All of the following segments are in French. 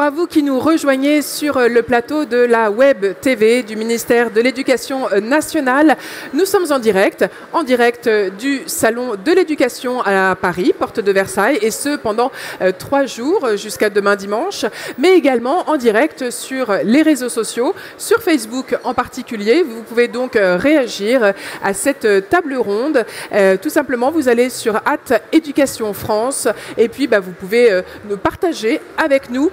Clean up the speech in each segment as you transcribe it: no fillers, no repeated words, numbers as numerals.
Bonjour à vous qui nous rejoignez sur le plateau de la Web TV du ministère de l'Éducation nationale. Nous sommes en direct du Salon de l'Éducation à Paris, porte de Versailles, et ce pendant 3 jours jusqu'à demain dimanche, mais également en direct sur les réseaux sociaux, sur Facebook en particulier. Vous pouvez donc réagir à cette table ronde. Tout simplement, vous allez sur @Éducation France et puis vous pouvez nous partager avec nous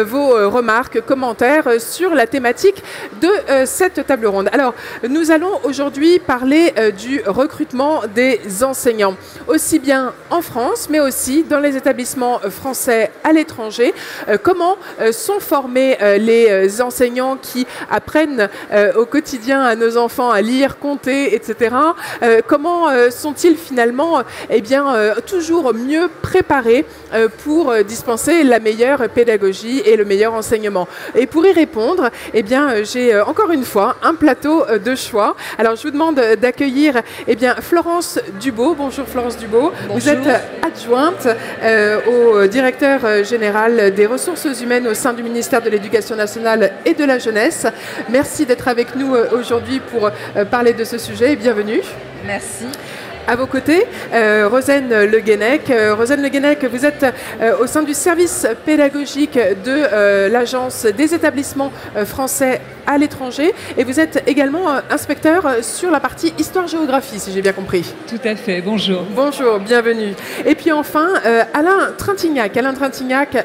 vos remarques, commentaires sur la thématique de cette table ronde. Alors, nous allons aujourd'hui parler du recrutement des enseignants, aussi bien en France, mais aussi dans les établissements français à l'étranger. Comment sont formés les enseignants qui apprennent au quotidien à nos enfants à lire, compter, etc. Comment sont-ils finalement toujours mieux préparés pour dispenser la meilleure pédagogie et le meilleur enseignement? Et pour y répondre, j'ai encore une fois un plateau de choix. Alors je vous demande d'accueillir Florence Dubaud. Bonjour Florence Dubaud. Bonjour. Vous êtes adjointe au directeur général des ressources humaines au sein du ministère de l'Éducation nationale et de la jeunesse. Merci d'être avec nous aujourd'hui pour parler de ce sujet et bienvenue. Merci. À vos côtés, Rosen Le Guenec. Rosen Le Guenec, vous êtes au sein du service pédagogique de l'Agence des établissements français à l'étranger et vous êtes également inspecteur sur la partie histoire-géographie, si j'ai bien compris. Tout à fait, bonjour. Bonjour, bienvenue. Et puis enfin, Alain Trintignac,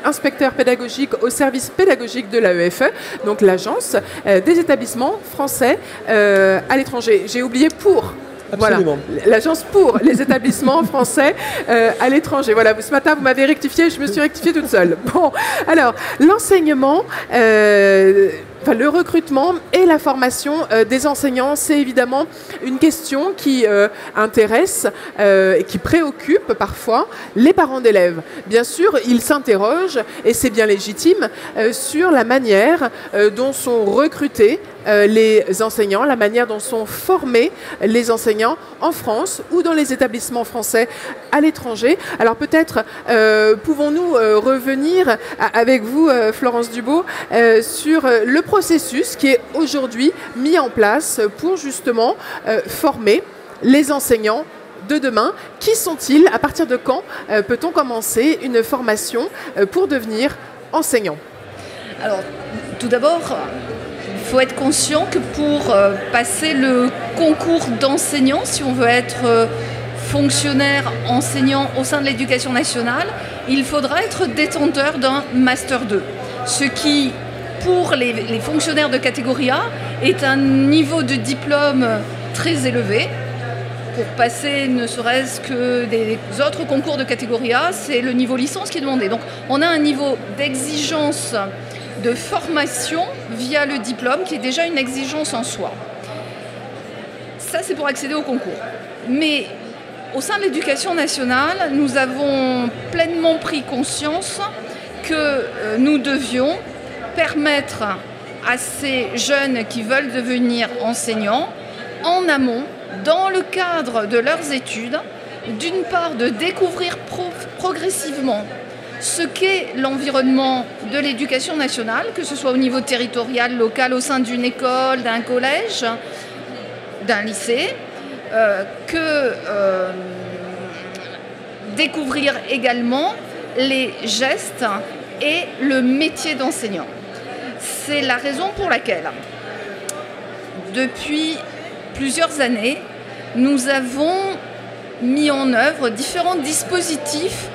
inspecteur pédagogique au service pédagogique de l'AEFE, donc l'Agence des établissements français à l'étranger. J'ai oublié pour... Absolument. Voilà, l'agence pour les établissements français à l'étranger. Voilà, ce matin, vous m'avez rectifié, je me suis rectifiée toute seule. Bon, alors, l'enseignement... le recrutement et la formation des enseignants, c'est évidemment une question qui intéresse et qui préoccupe parfois les parents d'élèves. Bien sûr, ils s'interrogent, et c'est bien légitime, sur la manière dont sont recrutés les enseignants, la manière dont sont formés les enseignants en France ou dans les établissements français à l'étranger. Alors peut-être pouvons-nous revenir avec vous, Florence Dubaud, sur le processus qui est aujourd'hui mis en place pour justement former les enseignants de demain. Qui sont-ils? À partir de quand peut-on commencer une formation pour devenir enseignant? Alors, tout d'abord, il faut être conscient que pour passer le concours d'enseignant, si on veut être fonctionnaire enseignant au sein de l'Éducation nationale, il faudra être détenteur d'un Master 2. Ce qui, pour les fonctionnaires de catégorie A, est un niveau de diplôme très élevé. Pour passer ne serait-ce que des autres concours de catégorie A, c'est le niveau licence qui est demandé. Donc on a un niveau d'exigence de formation via le diplôme qui est déjà une exigence en soi. Ça, c'est pour accéder au concours. Mais au sein de l'Éducation nationale, nous avons pleinement pris conscience que nous devions permettre à ces jeunes qui veulent devenir enseignants, en amont, dans le cadre de leurs études, d'une part de découvrir progressivement ce qu'est l'environnement de l'éducation nationale, que ce soit au niveau territorial, local, au sein d'une école, d'un collège, d'un lycée, découvrir également les gestes et le métier d'enseignant. C'est la raison pour laquelle, depuis plusieurs années, nous avons mis en œuvre différents dispositifs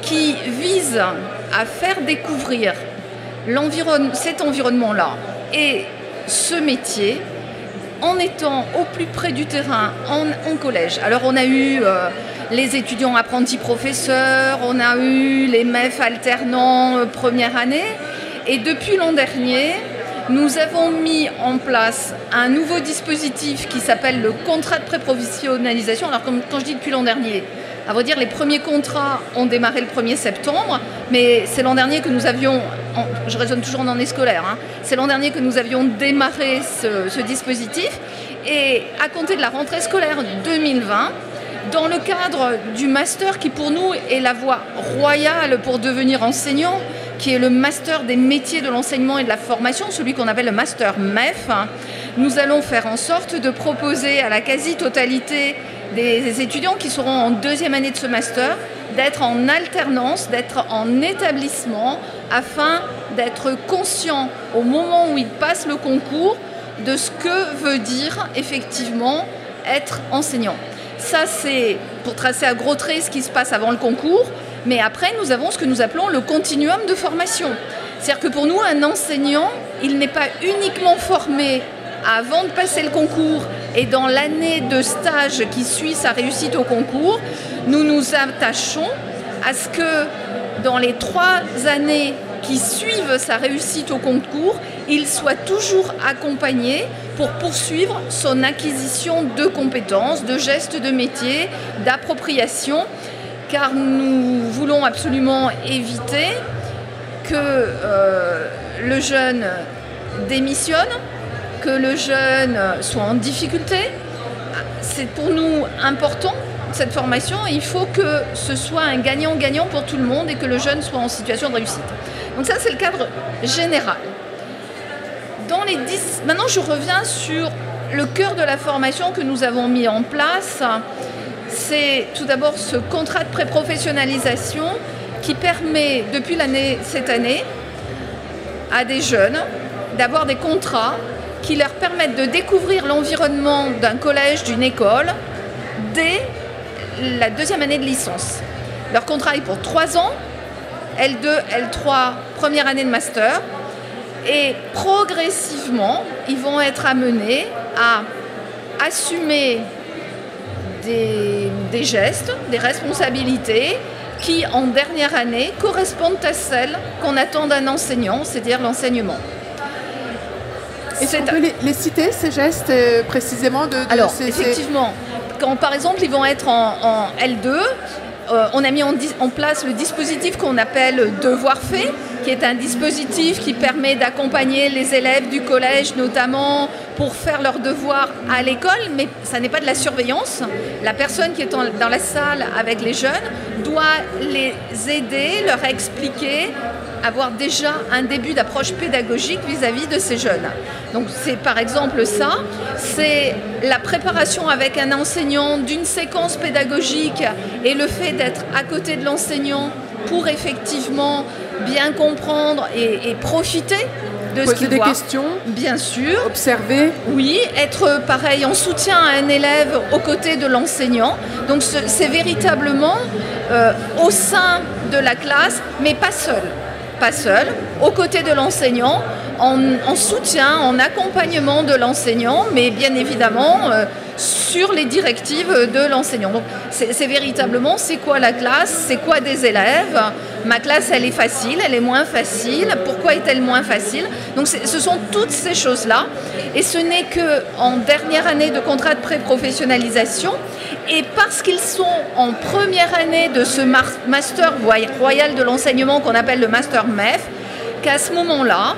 qui visent à faire découvrir cet environnement-là et ce métier en étant au plus près du terrain en collège. Alors on a eu les étudiants apprentis professeurs, on a eu les MEF alternants première année, et depuis l'an dernier, nous avons mis en place un nouveau dispositif qui s'appelle le contrat de pré-professionnalisation. Alors quand je dis depuis l'an dernier, à vrai dire, les premiers contrats ont démarré le 1er septembre, mais c'est l'an dernier que nous avions, je raisonne toujours en année scolaire, c'est l'an dernier que nous avions démarré ce dispositif. Et à compter de la rentrée scolaire 2020, dans le cadre du master qui pour nous est la voie royale pour devenir enseignant, qui est le master des métiers de l'enseignement et de la formation, celui qu'on appelle le master MEF, nous allons faire en sorte de proposer à la quasi-totalité des étudiants qui seront en deuxième année de ce master d'être en alternance, d'être en établissement, afin d'être conscients au moment où ils passent le concours de ce que veut dire effectivement être enseignant. Ça, c'est pour tracer à gros traits ce qui se passe avant le concours, mais après, nous avons ce que nous appelons le continuum de formation. C'est-à-dire que pour nous, un enseignant, il n'est pas uniquement formé avant de passer le concours et dans l'année de stage qui suit sa réussite au concours. Nous nous attachons à ce que dans les 3 années qui suivent sa réussite au concours, il soit toujours accompagné pour poursuivre son acquisition de compétences, de gestes de métier, d'appropriation, car nous voulons absolument éviter que le jeune démissionne, que le jeune soit en difficulté. C'est pour nous important, cette formation, et il faut que ce soit un gagnant-gagnant pour tout le monde et que le jeune soit en situation de réussite. Donc ça, c'est le cadre général. Maintenant, je reviens sur le cœur de la formation que nous avons mis en place. C'est tout d'abord ce contrat de pré-professionnalisation qui permet, depuis cette année, à des jeunes d'avoir des contrats qui leur permettent de découvrir l'environnement d'un collège, d'une école, dès la 2e année de licence. Leur contrat est pour 3 ans, L2, L3, première année de master, et progressivement, ils vont être amenés à assumer des gestes, des responsabilités qui, en dernière année, correspondent à celles qu'on attend d'un enseignant, c'est-à-dire l'enseignement. Est-ce qu'on peut les citer, ces gestes, précisément Alors, effectivement, quand par exemple ils vont être en L2, on a mis en place le dispositif qu'on appelle Devoir fait, qui est un dispositif qui permet d'accompagner les élèves du collège, notamment pour faire leurs devoirs à l'école, mais ça n'est pas de la surveillance. La personne qui est dans la salle avec les jeunes doit les aider, leur expliquer, avoir déjà un début d'approche pédagogique vis-à-vis de ces jeunes. Donc c'est par exemple ça, c'est la préparation avec un enseignant d'une séquence pédagogique et le fait d'être à côté de l'enseignant pour effectivement bien comprendre et profiter de ce qu'il voit. Poser des questions, bien sûr. Observer. Oui, être pareil en soutien à un élève aux côtés de l'enseignant. Donc c'est véritablement au sein de la classe, mais pas seul. Pas seul, aux côtés de l'enseignant, en soutien, en accompagnement de l'enseignant, mais bien évidemment sur les directives de l'enseignant. Donc c'est véritablement, c'est quoi la classe, c'est quoi des élèves, ma classe elle est facile, elle est moins facile, pourquoi est-elle moins facile? Donc ce sont toutes ces choses-là, et ce n'est qu'en dernière année de contrat de pré-professionnalisation, et parce qu'ils sont en première année de ce master royal de l'enseignement qu'on appelle le master MEF, qu'à ce moment-là,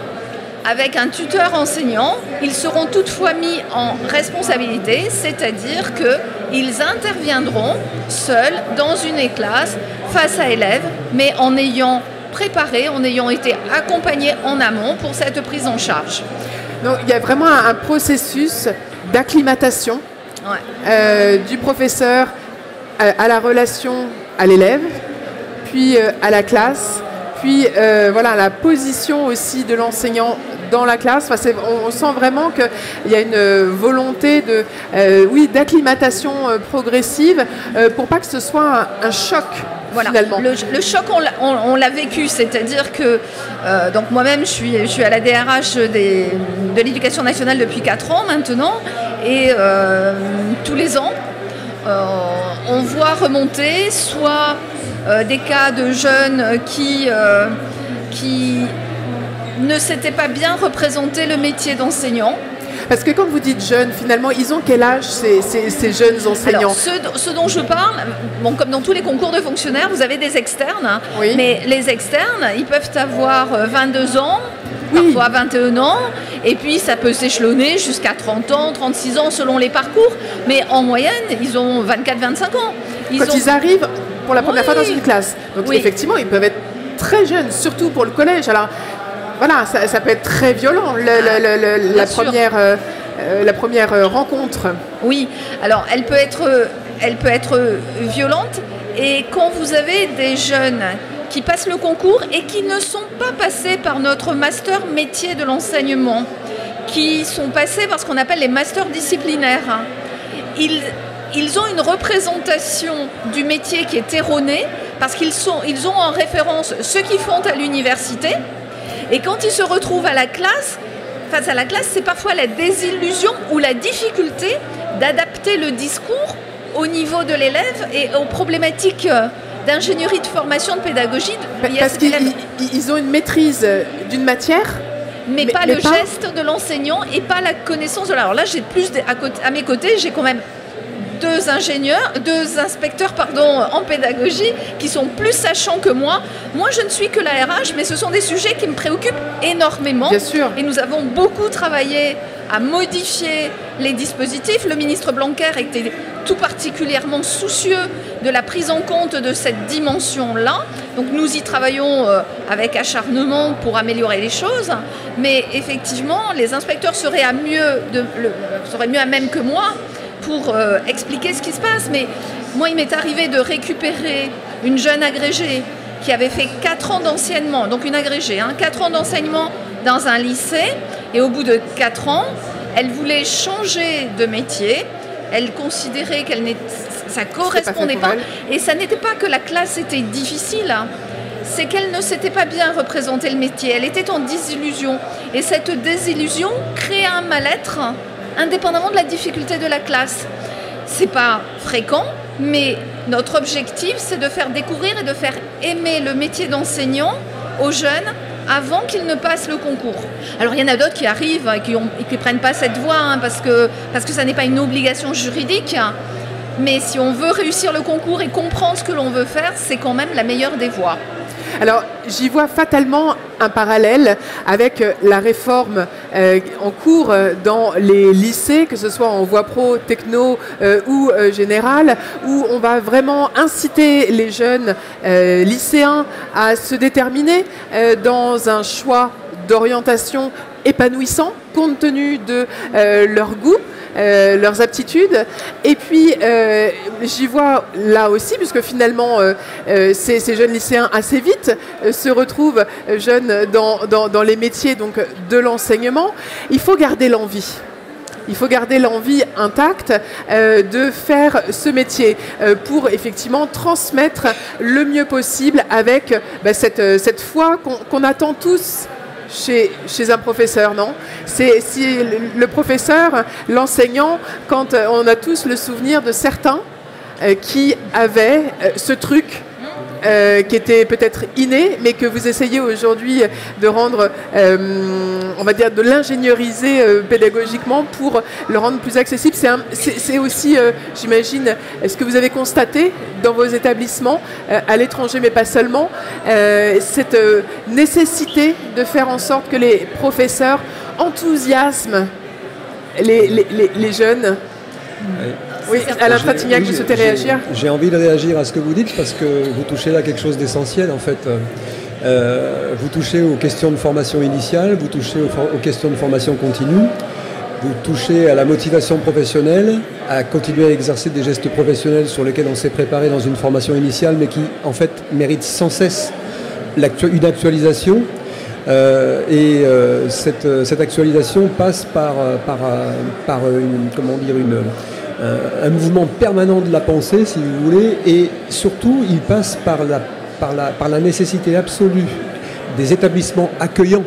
avec un tuteur enseignant, ils seront toutefois mis en responsabilité, c'est-à-dire qu'ils interviendront seuls dans une classe face à élèves, mais en ayant préparé, en ayant été accompagnés en amont pour cette prise en charge. Donc il y a vraiment un processus d'acclimatation du professeur à la relation à l'élève, puis à la classe, puis voilà, la position aussi de l'enseignant dans la classe. Enfin, on sent vraiment qu'il y a une volonté d'acclimatation progressive pour pas que ce soit un choc. Voilà. Finalement. Le choc, on l'a vécu, c'est-à-dire que donc moi-même, je suis à la DRH de l'Éducation nationale depuis 4 ans maintenant, et tous les ans, on voit remonter soit des cas de jeunes qui ne s'étaient pas bien représenté le métier d'enseignant. Parce que quand vous dites jeunes, finalement, ils ont quel âge ces jeunes enseignants? Alors, ceux dont je parle, bon, comme dans tous les concours de fonctionnaires, vous avez des externes, hein, oui. Mais les externes, ils peuvent avoir 22 ans, oui. Parfois 21 ans, et puis ça peut s'échelonner jusqu'à 30 ans, 36 ans selon les parcours, mais en moyenne, ils ont 24-25 ans. Quand ils arrivent pour la première fois dans une classe, donc oui. Effectivement, ils peuvent être très jeune, surtout pour le collège. Alors voilà, ça peut être très violent, la première rencontre. Oui, alors elle peut être violente, et quand vous avez des jeunes qui passent le concours et qui ne sont pas passés par notre master métier de l'enseignement, qui sont passés par ce qu'on appelle les masters disciplinaires, ils ont une représentation du métier qui est erronée, parce qu'ils ont en référence ceux qui font à l'université, et quand ils se retrouvent face à la classe, c'est parfois la désillusion ou la difficulté d'adapter le discours au niveau de l'élève et aux problématiques d'ingénierie, de formation, de pédagogie. Parce qu'ils ont une maîtrise d'une matière, mais pas le geste de l'enseignant et pas la connaissance de la... Alors là, j'ai plus à mes côtés, j'ai quand même deux inspecteurs en pédagogie qui sont plus sachants que moi. Moi, je ne suis que la RH, mais ce sont des sujets qui me préoccupent énormément. Bien sûr. Et nous avons beaucoup travaillé à modifier les dispositifs. Le ministre Blanquer était tout particulièrement soucieux de la prise en compte de cette dimension-là. Donc nous y travaillons avec acharnement pour améliorer les choses. Mais effectivement, les inspecteurs seraient mieux à même que moi pour expliquer ce qui se passe. Mais moi, il m'est arrivé de récupérer une jeune agrégée qui avait fait 4 ans d'enseignement, donc une agrégée, 4 ans d'enseignement dans un lycée, et au bout de 4 ans, elle voulait changer de métier. Elle considérait que ça ne correspondait pas. Et ça n'était pas que la classe était difficile, c'est qu'elle ne s'était pas bien représenté le métier. Elle était en désillusion. Et cette désillusion créait un mal-être indépendamment de la difficulté de la classe. C'est pas fréquent, mais notre objectif, c'est de faire découvrir et de faire aimer le métier d'enseignant aux jeunes avant qu'ils ne passent le concours. Alors il y en a d'autres qui arrivent et qui ne prennent pas cette voie parce que ça n'est pas une obligation juridique. Mais si on veut réussir le concours et comprendre ce que l'on veut faire, c'est quand même la meilleure des voies. Alors, j'y vois fatalement un parallèle avec la réforme en cours dans les lycées, que ce soit en voie pro, techno ou générale, où on va vraiment inciter les jeunes lycéens à se déterminer dans un choix d'orientation épanouissant, compte tenu de leur goût, leurs aptitudes. Et puis, j'y vois là aussi, puisque finalement, ces jeunes lycéens, assez vite, se retrouvent jeunes dans les métiers donc, de l'enseignement. Il faut garder l'envie. Il faut garder l'envie intacte de faire ce métier pour effectivement transmettre le mieux possible avec cette foi qu'on attend tous chez un professeur, non? C'est si le professeur, l'enseignant, quand on a tous le souvenir de certains qui avaient ce truc qui était peut-être inné, mais que vous essayez aujourd'hui de rendre, on va dire, de l'ingénieriser pédagogiquement pour le rendre plus accessible. C'est aussi, j'imagine, ce que vous avez constaté dans vos établissements, à l'étranger, mais pas seulement, cette nécessité de faire en sorte que les professeurs enthousiasment les jeunes. Oui, Alain Trintignant, vous souhaitez réagir? J'ai envie de réagir à ce que vous dites parce que vous touchez là quelque chose d'essentiel en fait. Vous touchez aux questions de formation initiale, vous touchez aux questions de formation continue, vous touchez à la motivation professionnelle, à continuer à exercer des gestes professionnels sur lesquels on s'est préparé dans une formation initiale mais qui en fait méritent sans cesse une actualisation. Cette actualisation passe par un mouvement permanent de la pensée, si vous voulez, et surtout, il passe par la nécessité absolue des établissements accueillants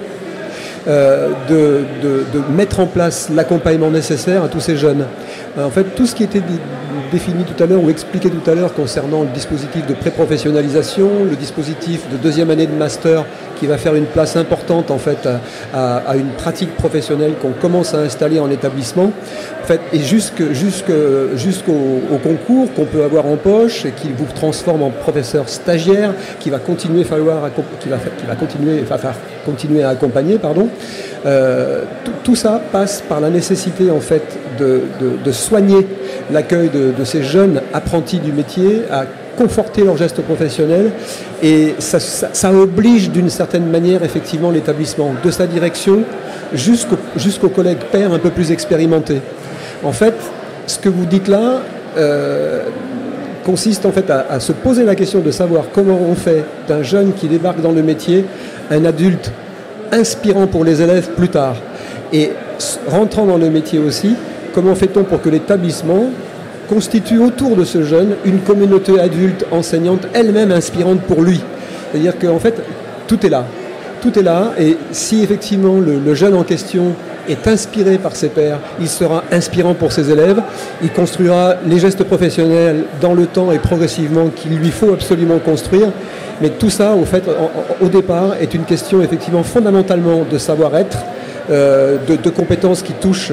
de mettre en place l'accompagnement nécessaire à tous ces jeunes. En fait, tout ce qui était défini tout à l'heure ou expliqué tout à l'heure concernant le dispositif de pré-professionnalisation, le dispositif de deuxième année de master qui va faire une place importante en fait à une pratique professionnelle qu'on commence à installer en établissement, en fait, et jusqu'au concours qu'on peut avoir en poche et qui vous transforme en professeur stagiaire, qui va continuer continuer à accompagner, pardon. Tout ça passe par la nécessité en fait de soigner l'accueil de ces jeunes apprentis du métier, conforter leur geste professionnel et ça oblige d'une certaine manière effectivement l'établissement, de sa direction jusqu'aux collègues pairs un peu plus expérimentés. En fait, ce que vous dites là consiste en fait à se poser la question de savoir comment on fait d'un jeune qui débarque dans le métier un adulte inspirant pour les élèves plus tard. Et rentrant dans le métier aussi, comment fait-on pour que l'établissement constitue autour de ce jeune une communauté adulte enseignante elle-même inspirante pour lui. C'est-à-dire qu'en fait, tout est là. Tout est là et si effectivement le jeune en question est inspiré par ses pairs, il sera inspirant pour ses élèves, il construira les gestes professionnels dans le temps et progressivement qu'il lui faut absolument construire. Mais tout ça, au fait, au départ, est une question effectivement fondamentalement de savoir-être, de compétences qui touchent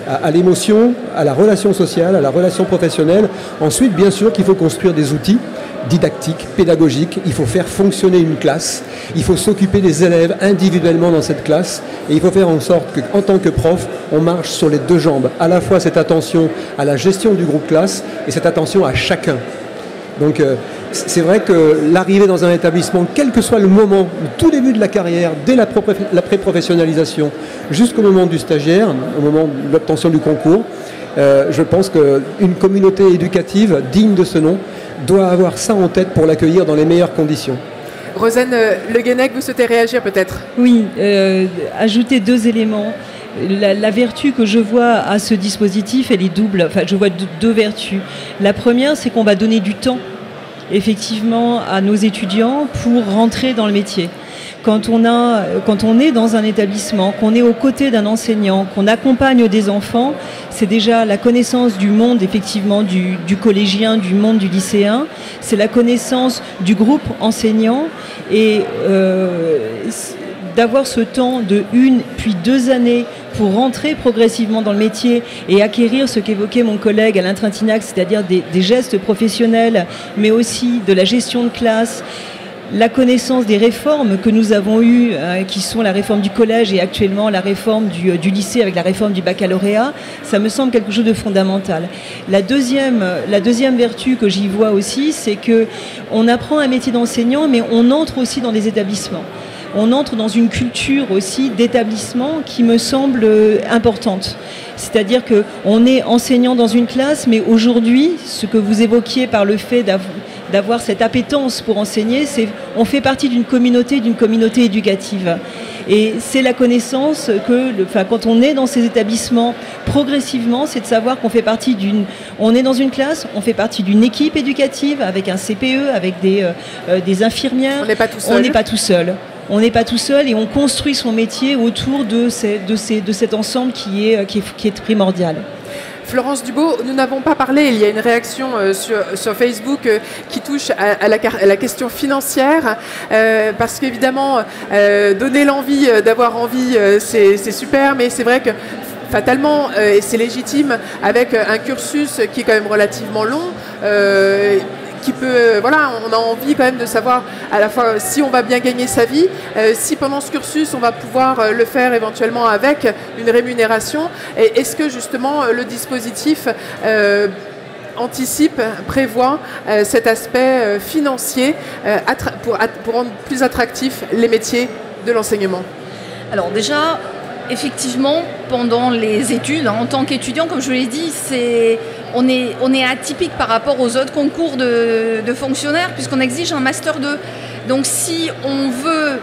à l'émotion, à la relation sociale, à la relation professionnelle. Ensuite, bien sûr qu'il faut construire des outils didactiques, pédagogiques. Il faut faire fonctionner une classe. Il faut s'occuper des élèves individuellement dans cette classe. Et il faut faire en sorte qu'en tant que prof, on marche sur les deux jambes. À la fois cette attention à la gestion du groupe classe et cette attention à chacun. Donc c'est vrai que l'arrivée dans un établissement, quel que soit le moment, le tout début de la carrière, dès la pré-professionnalisation, jusqu'au moment du stagiaire, au moment de l'obtention du concours, je pense qu'une communauté éducative digne de ce nom doit avoir ça en tête pour l'accueillir dans les meilleures conditions. Rosanne Le Guenec, vous souhaitez réagir peut-être? Oui, ajouter deux éléments. La vertu que je vois à ce dispositif, elle est double. Enfin, je vois deux vertus. La première, c'est qu'on va donner du temps, effectivement, à nos étudiants pour rentrer dans le métier. Quand on est dans un établissement, qu'on est aux côtés d'un enseignant, qu'on accompagne des enfants, c'est déjà la connaissance du monde, effectivement, du collégien, du monde du lycéen. C'est la connaissance du groupe enseignant et d'avoir ce temps de 1 puis 2 années pour rentrer progressivement dans le métier et acquérir ce qu'évoquait mon collègue Alain Trintignant, c'est-à-dire des gestes professionnels, mais aussi de la gestion de classe, la connaissance des réformes que nous avons eues, qui sont la réforme du collège et actuellement la réforme du lycée avec la réforme du baccalauréat, ça me semble quelque chose de fondamental. La deuxième vertu que j'y vois aussi, c'est qu'on apprend un métier d'enseignant, mais on entre aussi dans des établissements. On entre dans une culture aussi d'établissement qui me semble importante. C'est-à-dire qu'on est enseignant dans une classe, mais aujourd'hui, ce que vous évoquiez par le fait d'avoir cette appétence pour enseigner, c'est on fait partie d'une communauté éducative. Et c'est la connaissance quand on est dans ces établissements, progressivement, c'est de savoir qu'on fait partie on est dans une classe, on fait partie d'une équipe éducative avec un CPE, avec des infirmières. On n'est pas tout seul. On n'est pas tout seul. On n'est pas tout seul et on construit son métier autour de cet ensemble qui est primordial. Florence Dubaud, nous n'avons pas parlé, il y a une réaction sur Facebook qui touche à la question financière, parce qu'évidemment, donner l'envie d'avoir envie, c'est super, mais c'est vrai que fatalement, et c'est légitime, avec un cursus qui est quand même relativement long, qui peut, on a envie quand même de savoir à la fois si on va bien gagner sa vie, si pendant ce cursus on va pouvoir le faire éventuellement avec une rémunération, et est-ce que justement le dispositif anticipe, prévoit cet aspect financier pour rendre plus attractifs les métiers de l'enseignement? Alors déjà, effectivement, pendant les études, en tant qu'étudiant, comme je vous l'ai dit, on est atypique par rapport aux autres concours de fonctionnaires puisqu'on exige un Master 2. Donc si on veut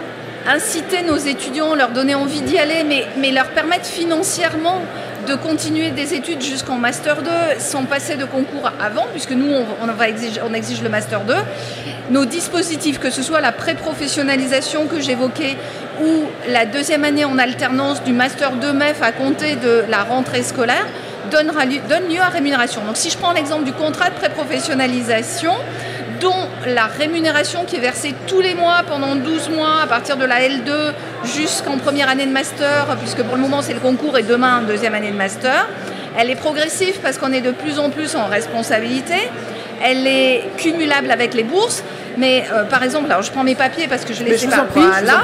inciter nos étudiants, leur donner envie d'y aller, mais leur permettre financièrement de continuer des études jusqu'en Master 2 sans passer de concours avant, puisque nous, on exige le Master 2. Nos dispositifs, que ce soit la pré-professionnalisation que j'évoquais ou la deuxième année en alternance du Master 2 MEF à compter de la rentrée scolaire, donne lieu à rémunération. Donc si je prends l'exemple du contrat de pré-professionnalisation, dont la rémunération qui est versée tous les mois pendant 12 mois à partir de la L2 jusqu'en première année de master, puisque pour le moment c'est le concours et demain deuxième année de master, elle est progressive parce qu'on est de plus en plus en responsabilité, elle est cumulable avec les bourses, mais par exemple, alors je prends mes papiers parce que je les sépare là.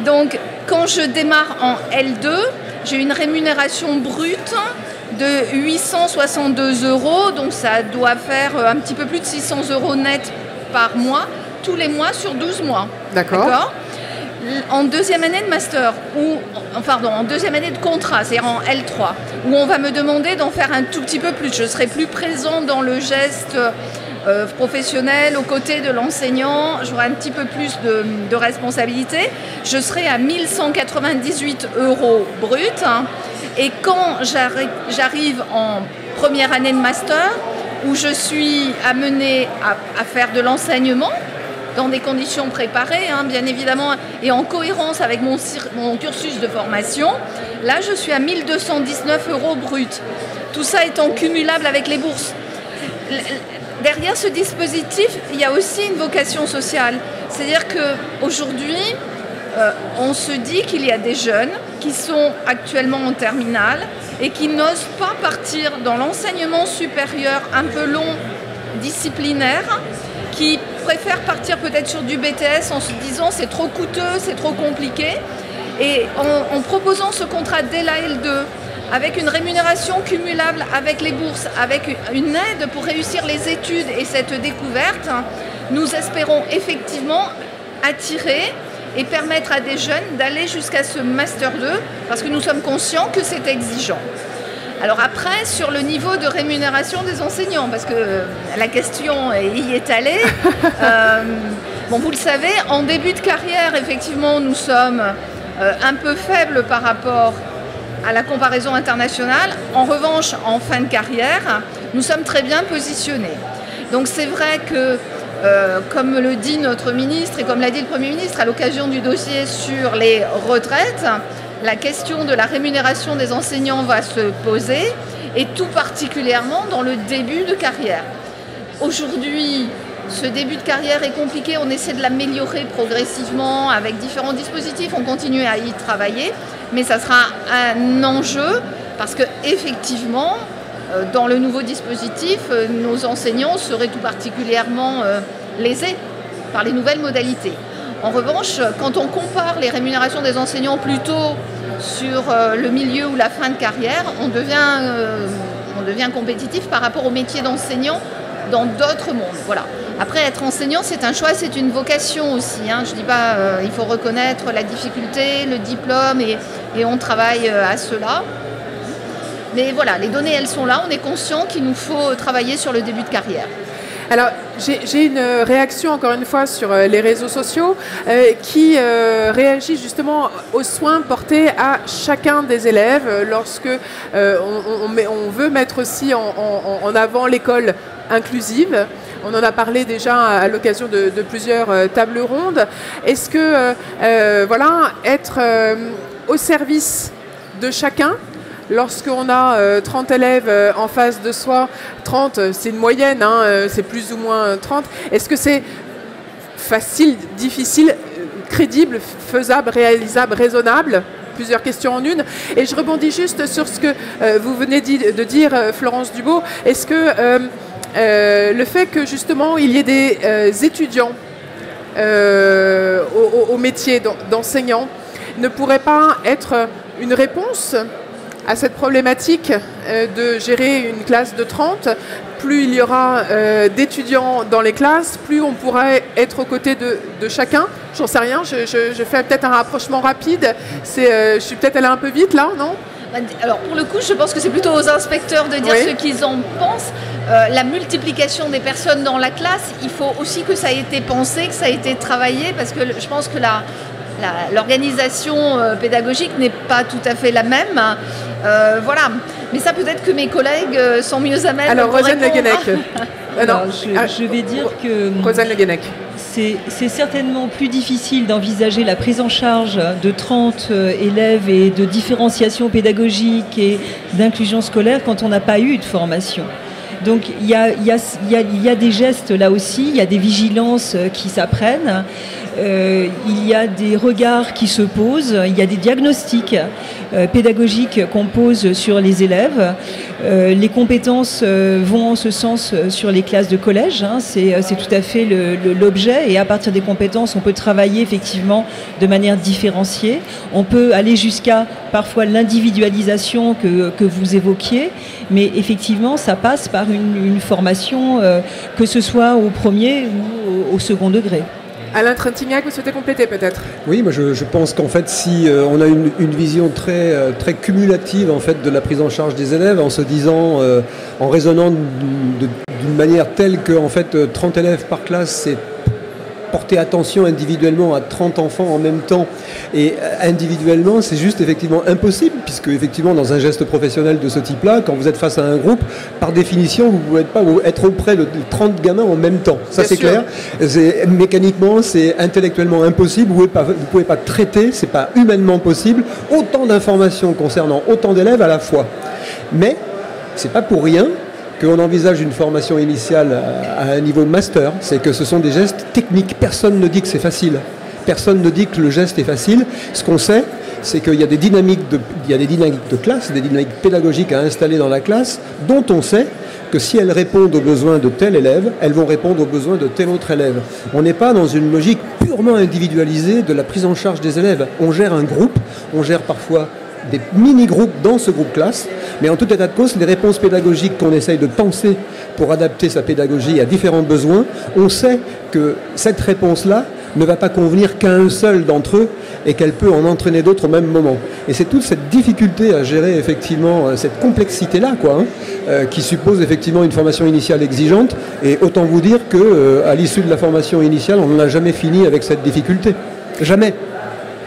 Donc quand je démarre en L2, j'ai une rémunération brute de 862 €, donc ça doit faire un petit peu plus de 600 € net par mois, tous les mois sur 12 mois. D'accord. En deuxième année de master, en deuxième année de contrat, c'est-à-dire en L3, où on va me demander d'en faire un tout petit peu plus. Je serai plus présente dans le geste professionnel aux côtés de l'enseignant, j'aurai un petit peu plus de responsabilité. Je serai à 1 198 € brut. Et quand j'arrive en première année de master, où je suis amenée à faire de l'enseignement, dans des conditions préparées, bien évidemment, et en cohérence avec mon cursus de formation, là, je suis à 1 219 € brut. Tout ça étant cumulable avec les bourses. Derrière ce dispositif, il y a aussi une vocation sociale. C'est-à-dire qu'aujourd'hui, on se dit qu'il y a des jeunes qui sont actuellement en terminale et qui n'osent pas partir dans l'enseignement supérieur un peu long, disciplinaire, qui préfèrent partir peut-être sur du BTS en se disant c'est trop coûteux, c'est trop compliqué. Et en proposant ce contrat dès la L2, avec une rémunération cumulable avec les bourses, avec une aide pour réussir les études et cette découverte, nous espérons effectivement attirer et permettre à des jeunes d'aller jusqu'à ce Master 2, parce que nous sommes conscients que c'est exigeant. Alors après, sur le niveau de rémunération des enseignants, parce que la question y est allée, vous le savez, en début de carrière, effectivement, nous sommes un peu faibles par rapport à la comparaison internationale. En revanche, en fin de carrière, nous sommes très bien positionnés. Donc c'est vrai que, comme le dit notre ministre et comme l'a dit le Premier ministre à l'occasion du dossier sur les retraites, la question de la rémunération des enseignants va se poser, et tout particulièrement dans le début de carrière. Aujourd'hui, ce début de carrière est compliqué, on essaie de l'améliorer progressivement avec différents dispositifs, on continue à y travailler, mais ça sera un enjeu parce que effectivement, dans le nouveau dispositif, nos enseignants seraient tout particulièrement lésés par les nouvelles modalités. En revanche, quand on compare les rémunérations des enseignants plutôt sur le milieu ou la fin de carrière, on devient compétitif par rapport au métier d'enseignant dans d'autres mondes. Voilà. Après, être enseignant, c'est un choix, c'est une vocation aussi. Je ne dis pas il faut reconnaître la difficulté, le diplôme, et on travaille à cela. Mais voilà, les données, elles sont là. On est conscient qu'il nous faut travailler sur le début de carrière. Alors, j'ai une réaction, encore une fois, sur les réseaux sociaux qui réagit justement aux soins portés à chacun des élèves lorsque on veut mettre aussi en avant l'école inclusive. On en a parlé déjà à l'occasion de plusieurs tables rondes. Est-ce que, être au service de chacun, lorsqu'on a 30 élèves en face de soi, 30, c'est une moyenne, c'est plus ou moins 30, est-ce que c'est facile, difficile, crédible, faisable, réalisable, raisonnable ? Plusieurs questions en une. Et je rebondis juste sur ce que vous venez de dire, Florence Dubo. Est-ce que le fait que justement il y ait des étudiants au métier d'enseignant ne pourrait pas être une réponse à cette problématique de gérer une classe de 30, plus il y aura d'étudiants dans les classes, plus on pourrait être aux côtés de chacun. J'en sais rien, je fais peut-être un rapprochement rapide. Je suis peut-être allée un peu vite là, non ? Alors pour le coup, je pense que c'est plutôt aux inspecteurs de dire ce qu'ils en pensent. La multiplication des personnes dans la classe, il faut aussi que ça ait été pensé, que ça ait été travaillé, parce que je pense que l'organisation pédagogique n'est pas tout à fait la même. Voilà. Mais ça, peut-être que mes collègues sont mieux à même. Alors, Rosane Le Guenec. Je vais dire que Rosane Le Guenec. C'est certainement plus difficile d'envisager la prise en charge de 30 élèves et de différenciation pédagogique et d'inclusion scolaire quand on n'a pas eu de formation. Donc il y a des gestes là aussi, il y a des vigilances qui s'apprennent. Il y a des regards qui se posent, il y a des diagnostics pédagogiques qu'on pose sur les élèves. Les compétences vont en ce sens sur les classes de collège, c'est tout à fait l'objet, et à partir des compétences, on peut travailler effectivement de manière différenciée. On peut aller jusqu'à parfois l'individualisation que vous évoquiez, mais effectivement, ça passe par une formation, que ce soit au premier ou au second degré. Alain Trintignant, vous souhaitez compléter peut-être? Oui, moi je pense qu'en fait, si on a une vision très cumulative en fait de la prise en charge des élèves, en se disant, en raisonnant d'une manière telle que en fait 30 élèves par classe, c'est porter attention individuellement à 30 enfants en même temps, et individuellement c'est juste effectivement impossible, puisque effectivement dans un geste professionnel de ce type-là, quand vous êtes face à un groupe, par définition vous ne pouvez pas être auprès de 30 gamins en même temps, ça c'est clair, mécaniquement c'est intellectuellement impossible, vous ne pouvez pas traiter, c'est pas humainement possible, autant d'informations concernant autant d'élèves à la fois. Mais c'est pas pour rien qu'on envisage une formation initiale à un niveau master, c'est que ce sont des gestes techniques. Personne ne dit que c'est facile. Personne ne dit que le geste est facile. Ce qu'on sait, c'est qu'il y a des dynamiques de classe, des dynamiques pédagogiques à installer dans la classe, dont on sait que si elles répondent aux besoins de tel élève, elles vont répondre aux besoins de tel autre élève. On n'est pas dans une logique purement individualisée de la prise en charge des élèves. On gère un groupe, on gère parfois des mini-groupes dans ce groupe classe, mais en tout état de cause, les réponses pédagogiques qu'on essaye de penser pour adapter sa pédagogie à différents besoins, on sait que cette réponse-là ne va pas convenir qu'à un seul d'entre eux et qu'elle peut en entraîner d'autres au même moment. Et c'est toute cette difficulté à gérer effectivement cette complexité-là, qui suppose effectivement une formation initiale exigeante, et autant vous dire qu'à l'issue de la formation initiale, on n'en a jamais fini avec cette difficulté. Jamais.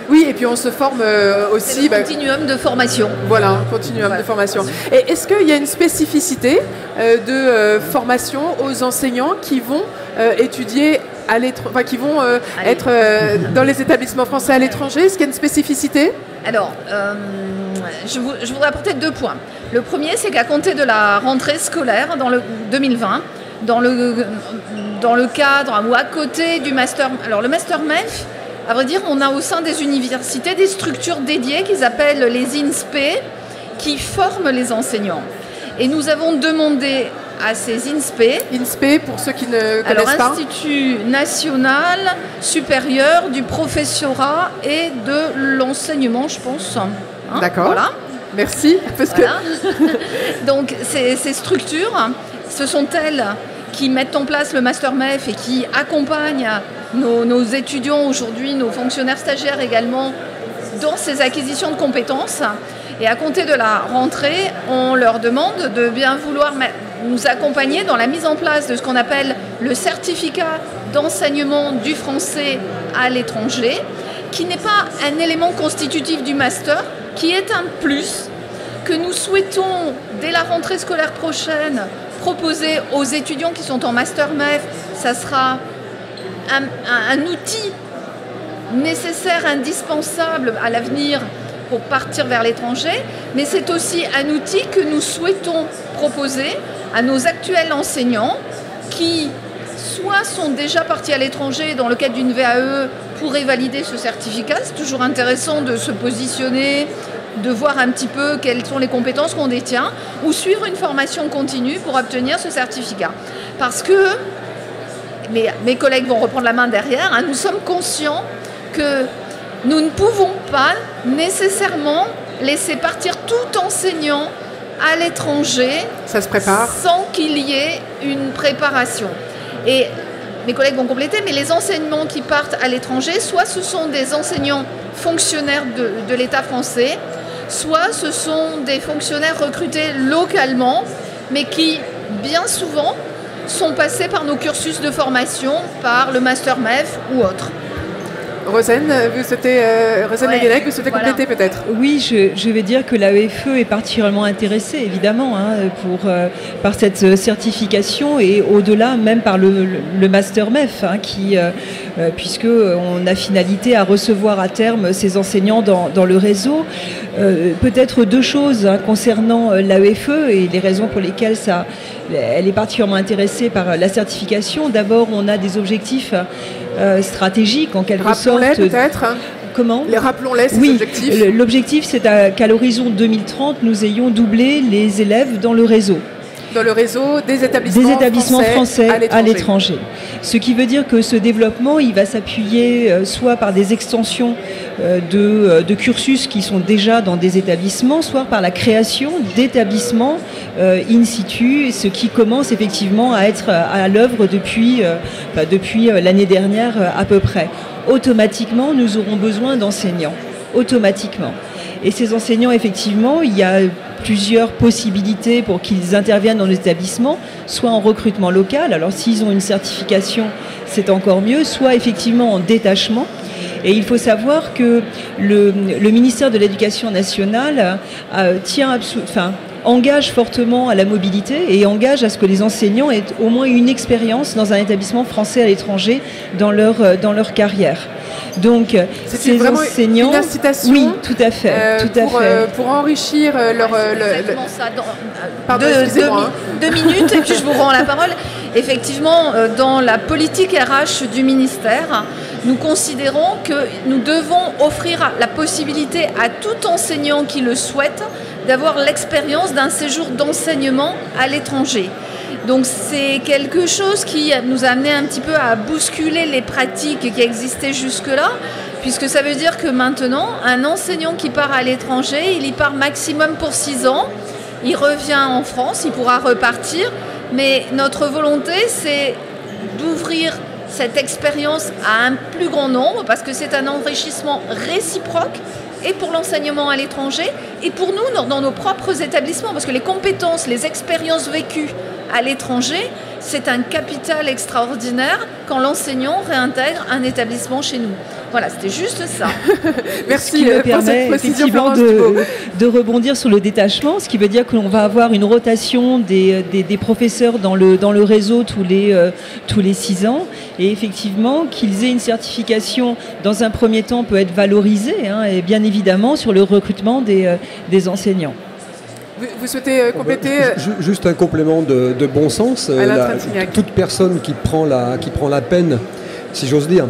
Oui, et puis on se forme aussi... C'est le continuum de formation. Voilà, un continuum de formation. Et est-ce qu'il y a une spécificité de formation aux enseignants qui vont étudier à l'étranger, enfin, qui vont être dans les établissements français à l'étranger? Est-ce qu'il y a une spécificité? Alors, je voudrais apporter 2 points. Le premier, c'est qu'à compter de la rentrée scolaire dans le 2020, dans le cadre ou à côté du master... Alors, le master MEF, à vrai dire, on a au sein des universités des structures dédiées qu'ils appellent les INSPE, qui forment les enseignants. Et nous avons demandé à ces INSPE... INSPE, pour ceux qui ne connaissent pas. Institut National Supérieur du Professorat et de l'Enseignement, je pense. D'accord. Voilà. Merci. Parce que... Donc, ces structures, ce sont elles qui mettent en place le Master MEF et qui accompagnent nos étudiants aujourd'hui, nos fonctionnaires stagiaires également, dans ces acquisitions de compétences. Et à compter de la rentrée, on leur demande de bien vouloir nous accompagner dans la mise en place de ce qu'on appelle le certificat d'enseignement du français à l'étranger, qui n'est pas un élément constitutif du master, qui est un plus que nous souhaitons, dès la rentrée scolaire prochaine, proposer aux étudiants qui sont en Master MEF. Ça sera un outil nécessaire, indispensable à l'avenir pour partir vers l'étranger, mais c'est aussi un outil que nous souhaitons proposer à nos actuels enseignants qui soit sont déjà partis à l'étranger dans le cadre d'une VAE pour valider ce certificat. C'est toujours intéressant de se positionner, de voir un petit peu quelles sont les compétences qu'on détient, ou suivre une formation continue pour obtenir ce certificat. Parce que, mes collègues vont reprendre la main derrière, nous sommes conscients que nous ne pouvons pas nécessairement laisser partir tout enseignant à l'étranger. Ça se prépare. Sans qu'il y ait une préparation. Et mes collègues vont compléter, mais les enseignements qui partent à l'étranger, soit ce sont des enseignants fonctionnaires de l'État français, soit ce sont des fonctionnaires recrutés localement, mais qui, bien souvent, sont passés par nos cursus de formation, par le Master MEF ou autre. Rosane, vous souhaitez, Leguenec, vous souhaitez compléter peut-être? Oui, je vais dire que l'AEFE est particulièrement intéressée, évidemment, par cette certification et au-delà, même par le Master MEF, puisqu'on a finalité à recevoir à terme ces enseignants dans le réseau. Peut-être 2 choses concernant l'AEFE et les raisons pour lesquelles elle est particulièrement intéressée par la certification. D'abord, on a des objectifs stratégiques en quelque sorte. Rappelons-les peut-être. Comment ? Rappelons-les ces objectifs. L'objectif, c'est qu'à l'horizon 2030, nous ayons doublé les élèves dans le réseau. dans le réseau des établissements français à l'étranger. Ce qui veut dire que ce développement, il va s'appuyer soit par des extensions de cursus qui sont déjà dans des établissements, soit par la création d'établissements in situ, ce qui commence effectivement à être à l'œuvre depuis l'année dernière à peu près. Automatiquement, nous aurons besoin d'enseignants. Automatiquement. Et ces enseignants, effectivement, il y a plusieurs possibilités pour qu'ils interviennent dans les établissements, soit en recrutement local, alors s'ils ont une certification, c'est encore mieux, soit effectivement en détachement. Et il faut savoir que le ministère de l'Éducation nationale engage fortement à la mobilité et engage à ce que les enseignants aient au moins une expérience dans un établissement français à l'étranger dans leur carrière. Donc, ces enseignants, une incitation, oui, tout à fait, pour enrichir leur. Exactement ça. Pardon, deux minutes et puis je vous rends la parole. Effectivement, dans la politique RH du ministère, nous considérons que nous devons offrir la possibilité à tout enseignant qui le souhaite d'avoir l'expérience d'un séjour d'enseignement à l'étranger. Donc c'est quelque chose qui nous a amené un petit peu à bousculer les pratiques qui existaient jusque-là, puisque ça veut dire que maintenant, un enseignant qui part à l'étranger, il y part maximum pour 6 ans, il revient en France, il pourra repartir, mais notre volonté, c'est d'ouvrir cette expérience à un plus grand nombre, parce que c'est un enrichissement réciproque, et pour l'enseignement à l'étranger, et pour nous, dans nos propres établissements, parce que les compétences, les expériences vécues à l'étranger, c'est un capital extraordinaire quand l'enseignant réintègre un établissement chez nous. Voilà, c'était juste ça. Merci. Ce qui me permet effectivement de rebondir sur le détachement, ce qui veut dire que l'on va avoir une rotation des professeurs dans le réseau tous les 6 ans, et effectivement qu'ils aient une certification dans un premier temps peut être valorisée, et bien évidemment sur le recrutement des enseignants. Vous souhaitez compléter Juste un complément de bon sens. Toute personne qui prend la peine, si j'ose dire,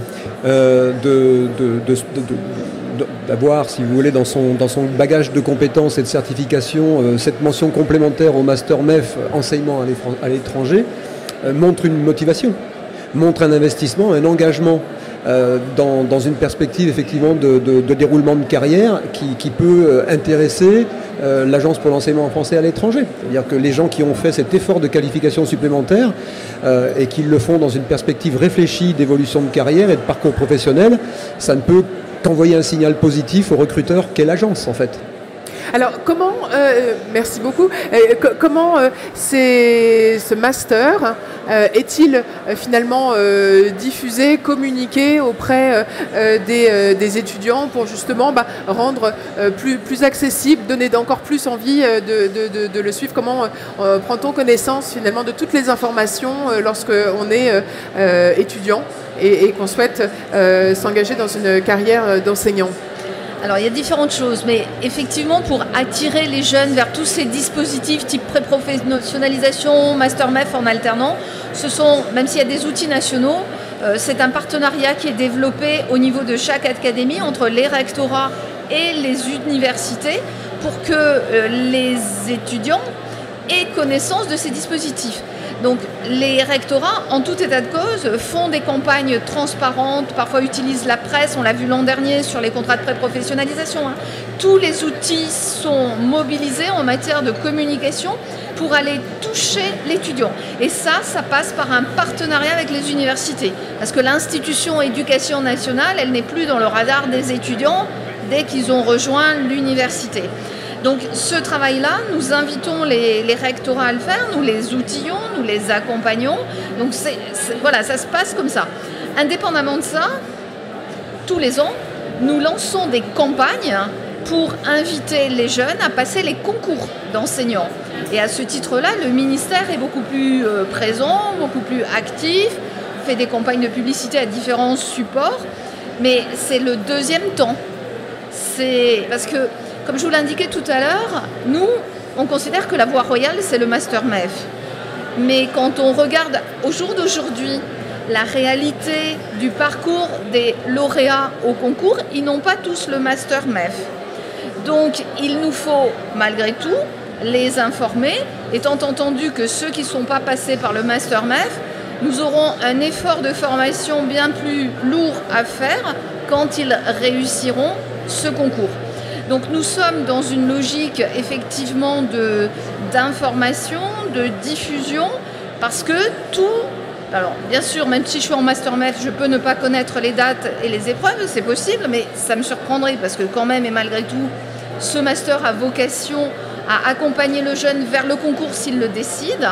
d'avoir, si vous voulez, dans son bagage de compétences et de certification, cette mention complémentaire au Master MEF enseignement à l'étranger, montre une motivation, montre un investissement, un engagement dans une perspective effectivement de déroulement de carrière qui peut intéresser l'Agence pour l'enseignement français à l'étranger. C'est-à-dire que les gens qui ont fait cet effort de qualification supplémentaire et qui le font dans une perspective réfléchie d'évolution de carrière et de parcours professionnel, ça ne peut qu'envoyer un signal positif au recruteur qu'est l'agence en fait. Alors, comment, merci beaucoup, comment ce master est-il finalement diffusé, communiqué auprès des étudiants pour justement rendre plus accessible, donner encore plus envie de le suivre? Comment prend-on connaissance finalement de toutes les informations lorsqu'on est étudiant et qu'on souhaite s'engager dans une carrière d'enseignant? Alors, il y a différentes choses, mais effectivement, pour attirer les jeunes vers tous ces dispositifs type pré-professionnalisation, Master MEF en alternant, même s'il y a des outils nationaux, c'est un partenariat qui est développé au niveau de chaque académie entre les rectorats et les universités pour que les étudiants aient connaissance de ces dispositifs. Donc les rectorats, en tout état de cause, font des campagnes transparentes, parfois utilisent la presse, on l'a vu l'an dernier sur les contrats de pré-professionnalisation. Tous les outils sont mobilisés en matière de communication pour aller toucher l'étudiant. Et ça passe par un partenariat avec les universités. Parce que l'institution éducation nationale, elle n'est plus dans le radar des étudiants dès qu'ils ont rejoint l'université. Donc ce travail-là, nous invitons les rectorats à le faire, nous les outillons, nous les accompagnons. Donc voilà, ça se passe comme ça. Indépendamment de ça, tous les ans, nous lançons des campagnes pour inviter les jeunes à passer les concours d'enseignants. Et à ce titre-là, le ministère est beaucoup plus présent, beaucoup plus actif, fait des campagnes de publicité à différents supports, mais c'est le deuxième temps. C'est parce que, comme je vous l'indiquais tout à l'heure, nous, on considère que la voie royale, c'est le Master MEF. Mais quand on regarde au jour d'aujourd'hui la réalité du parcours des lauréats au concours, ils n'ont pas tous le Master MEF. Donc, il nous faut, malgré tout, les informer étant entendu que ceux qui ne sont pas passés par le Master MEF, nous aurons un effort de formation bien plus lourd à faire quand ils réussiront ce concours. Donc nous sommes dans une logique effectivement d'information, de diffusion, parce que tout... Alors bien sûr, même si je suis en Master MEF, je peux ne pas connaître les dates et les épreuves, c'est possible, mais ça me surprendrait parce que quand même et malgré tout, ce Master a vocation à accompagner le jeune vers le concours s'il le décide.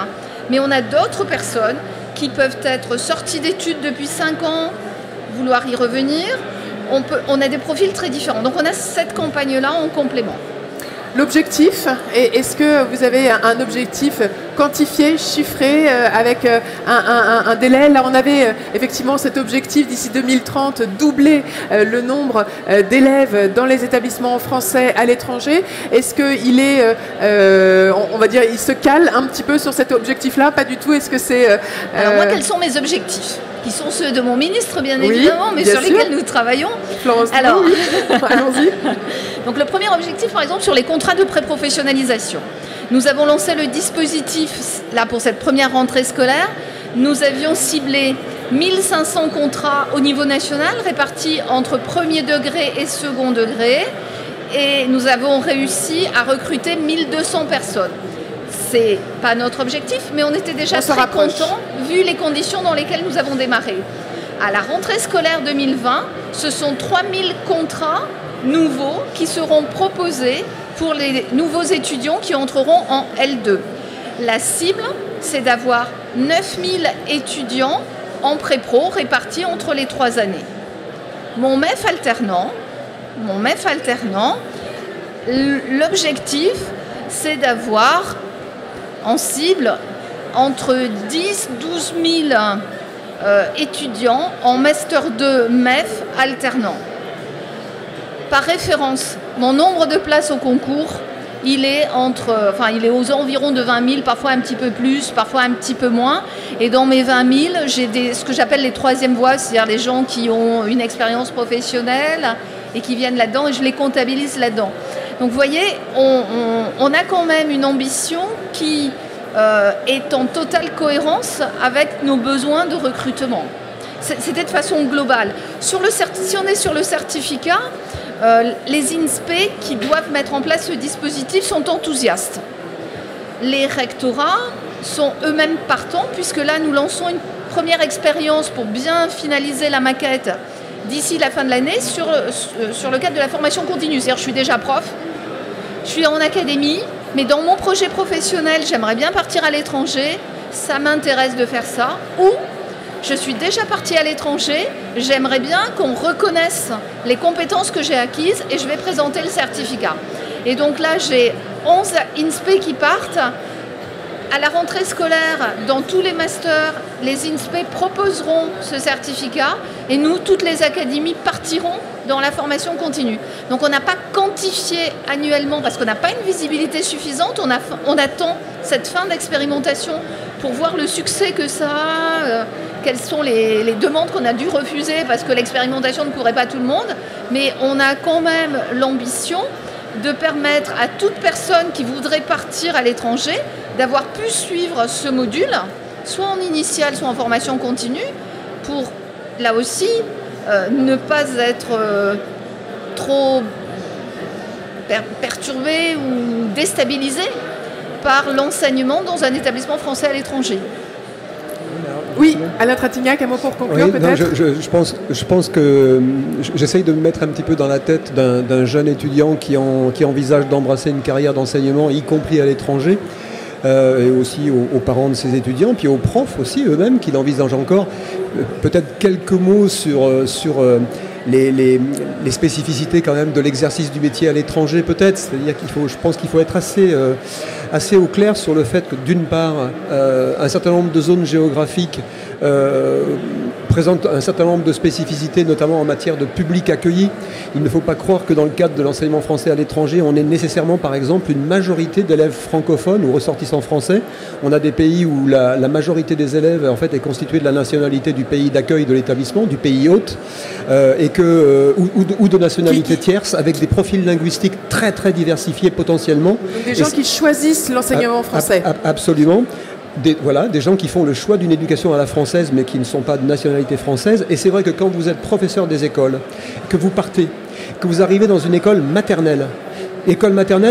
Mais on a d'autres personnes qui peuvent être sorties d'études depuis 5 ans, vouloir y revenir. On a des profils très différents. Donc on a cette campagne-là en complément. L'objectif, est-ce que vous avez un objectif quantifié, chiffré, avec un délai? Là, on avait effectivement cet objectif d'ici 2030, doubler le nombre d'élèves dans les établissements français à l'étranger. Est-ce qu'il est, on va dire, il se cale un petit peu sur cet objectif-là? Pas du tout. Est-ce que c'est... Alors moi, quels sont mes objectifs? Qui sont ceux de mon ministre, bien évidemment, mais sur lesquels nous travaillons. Florence, alors, oui. Allons-y. Donc le premier objectif, par exemple, sur les contrats de pré-professionnalisation. Nous avons lancé le dispositif, là, pour cette première rentrée scolaire. Nous avions ciblé 1500 contrats au niveau national, répartis entre premier degré et second degré. Et nous avons réussi à recruter 1200 personnes. C'est pas notre objectif, mais on était déjà très contents vu les conditions dans lesquelles nous avons démarré. À la rentrée scolaire 2020, ce sont 3000 contrats nouveaux qui seront proposés pour les nouveaux étudiants qui entreront en L2. La cible, c'est d'avoir 9000 étudiants en pré-pro répartis entre les 3 années. Mon MEF alternant, l'objectif, c'est d'avoir en cible entre 10 000 12 000 étudiants en Master 2 MEF alternant. Par référence, mon nombre de places au concours, il est aux environs de 20 000, parfois un petit peu plus, parfois un petit peu moins. Et dans mes 20 000, j'ai ce que j'appelle les troisième voies, c'est-à-dire les gens qui ont une expérience professionnelle et qui viennent là-dedans, et je les comptabilise là-dedans. Donc vous voyez, on a quand même une ambition qui est en totale cohérence avec nos besoins de recrutement. C'était de façon globale. Si on est sur le certificat, les INSPE qui doivent mettre en place ce dispositif sont enthousiastes. Les rectorats sont eux-mêmes partants, puisque là nous lançons une première expérience pour bien finaliser la maquette d'ici la fin de l'année sur le cadre de la formation continue. C'est-à-dire, je suis déjà prof, je suis en académie, mais dans mon projet professionnel, j'aimerais bien partir à l'étranger, ça m'intéresse de faire ça. Ou je suis déjà partie à l'étranger, j'aimerais bien qu'on reconnaisse les compétences que j'ai acquises et je vais présenter le certificat. Et donc là, j'ai 11 INSPE qui partent. À la rentrée scolaire, dans tous les masters, les INSPE proposeront ce certificat et nous, toutes les académies, partiront dans la formation continue. Donc on n'a pas quantifié annuellement parce qu'on n'a pas une visibilité suffisante. On attend cette fin d'expérimentation pour voir le succès que ça a, quelles sont les demandes qu'on a dû refuser parce que l'expérimentation ne courait pas tout le monde. Mais on a quand même l'ambition de permettre à toute personne qui voudrait partir à l'étranger d'avoir pu suivre ce module, soit en initiale, soit en formation continue, pour, là aussi, ne pas être trop perturbé ou déstabilisé par l'enseignement dans un établissement français à l'étranger. Oui, Alain Trintignant, un mot pour conclure, peut-être. Je pense que j'essaye de me mettre un petit peu dans la tête d'un jeune étudiant qui envisage d'embrasser une carrière d'enseignement, y compris à l'étranger, et aussi aux parents de ces étudiants, puis aux profs aussi eux-mêmes qui l'envisagent encore. Peut-être quelques mots sur les spécificités quand même de l'exercice du métier à l'étranger, peut-être. C'est-à-dire je pense qu'il faut être assez au clair sur le fait que, d'une part, un certain nombre de zones géographiques présente un certain nombre de spécificités, notamment en matière de public accueilli. Il ne faut pas croire que dans le cadre de l'enseignement français à l'étranger, on ait nécessairement, par exemple, une majorité d'élèves francophones ou ressortissants français. On a des pays où la majorité des élèves, en fait, est constituée de la nationalité du pays d'accueil de l'établissement, du pays hôte, ou de nationalité tierce, avec des profils linguistiques très, très diversifiés potentiellement. Donc des gens qui choisissent l'enseignement français. Absolument. Des gens qui font le choix d'une éducation à la française mais qui ne sont pas de nationalité française. Et c'est vrai que quand vous êtes professeur des écoles, que vous partez, que vous arrivez dans une école maternelle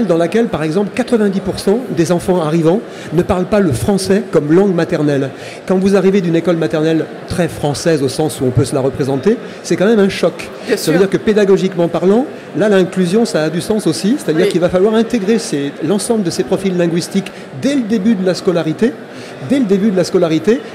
dans laquelle, par exemple, 90% des enfants arrivants ne parlent pas le français comme langue maternelle. Quand vous arrivez d'une école maternelle très française, au sens où on peut se la représenter, c'est quand même un choc. Ça veut dire que pédagogiquement parlant, là, l'inclusion, ça a du sens aussi. C'est-à-dire qu'il va falloir intégrer l'ensemble de ces profils linguistiques dès le début de la scolarité,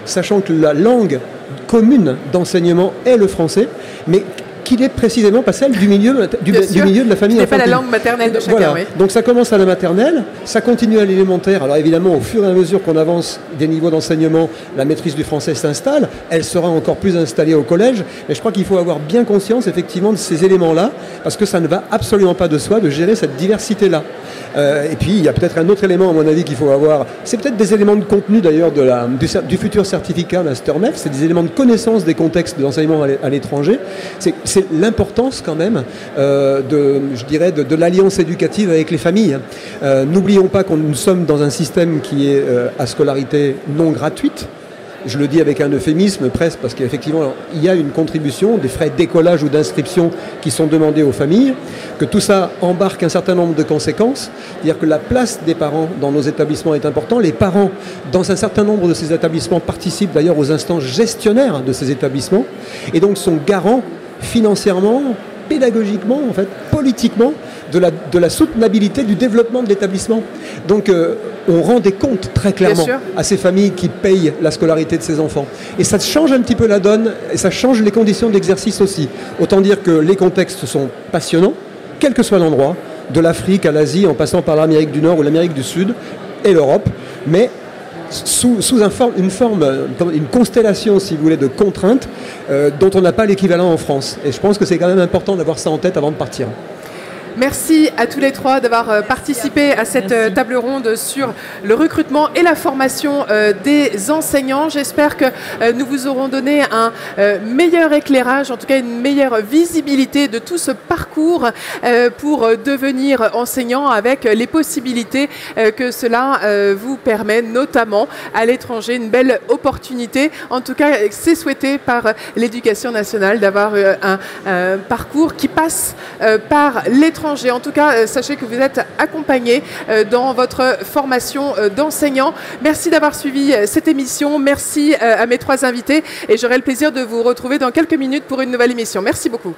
sachant que la langue commune d'enseignement est le français, mais qu'il est précisément pas celle du milieu de la famille. Ce n'est pas la langue maternelle de chacun. Voilà. Oui. Donc ça commence à la maternelle, ça continue à l'élémentaire. Alors évidemment, au fur et à mesure qu'on avance des niveaux d'enseignement, la maîtrise du français s'installe. Elle sera encore plus installée au collège. Mais je crois qu'il faut avoir bien conscience effectivement de ces éléments-là, parce que ça ne va absolument pas de soi de gérer cette diversité-là. Et puis il y a peut-être un autre élément à mon avis qu'il faut avoir. C'est peut-être des éléments de contenu d'ailleurs du futur certificat MasterMEF. C'est des éléments de connaissance des contextes de l'enseignement à l'étranger. C'est l'importance quand même de l'alliance éducative avec les familles. N'oublions pas que nous sommes dans un système qui est à scolarité non gratuite. Je le dis avec un euphémisme presque, parce qu'effectivement, il y a une contribution, des frais d'écolage ou d'inscription qui sont demandés aux familles, que tout ça embarque un certain nombre de conséquences. C'est-à-dire que la place des parents dans nos établissements est importante. Les parents, dans un certain nombre de ces établissements, participent d'ailleurs aux instances gestionnaires de ces établissements, et donc sont garants financièrement, pédagogiquement, en fait, politiquement, de la soutenabilité du développement de l'établissement. Donc, on rend des comptes très clairement à ces familles qui payent la scolarité de ces enfants. Et ça change un petit peu la donne, et ça change les conditions d'exercice aussi. Autant dire que les contextes sont passionnants, quel que soit l'endroit, de l'Afrique à l'Asie, en passant par l'Amérique du Nord ou l'Amérique du Sud, et l'Europe, mais sous une constellation, si vous voulez, de contraintes dont on n'a pas l'équivalent en France. Et je pense que c'est quand même important d'avoir ça en tête avant de partir. Merci à tous les trois d'avoir participé à cette table ronde sur le recrutement et la formation des enseignants. J'espère que nous vous aurons donné un meilleur éclairage, en tout cas une meilleure visibilité de tout ce parcours pour devenir enseignant, avec les possibilités que cela vous permet, notamment à l'étranger. Une belle opportunité. En tout cas, c'est souhaité par l'Éducation nationale d'avoir un parcours qui passe par l'étranger. En tout cas, sachez que vous êtes accompagnés dans votre formation d'enseignant. Merci d'avoir suivi cette émission. Merci à mes trois invités et j'aurai le plaisir de vous retrouver dans quelques minutes pour une nouvelle émission. Merci beaucoup.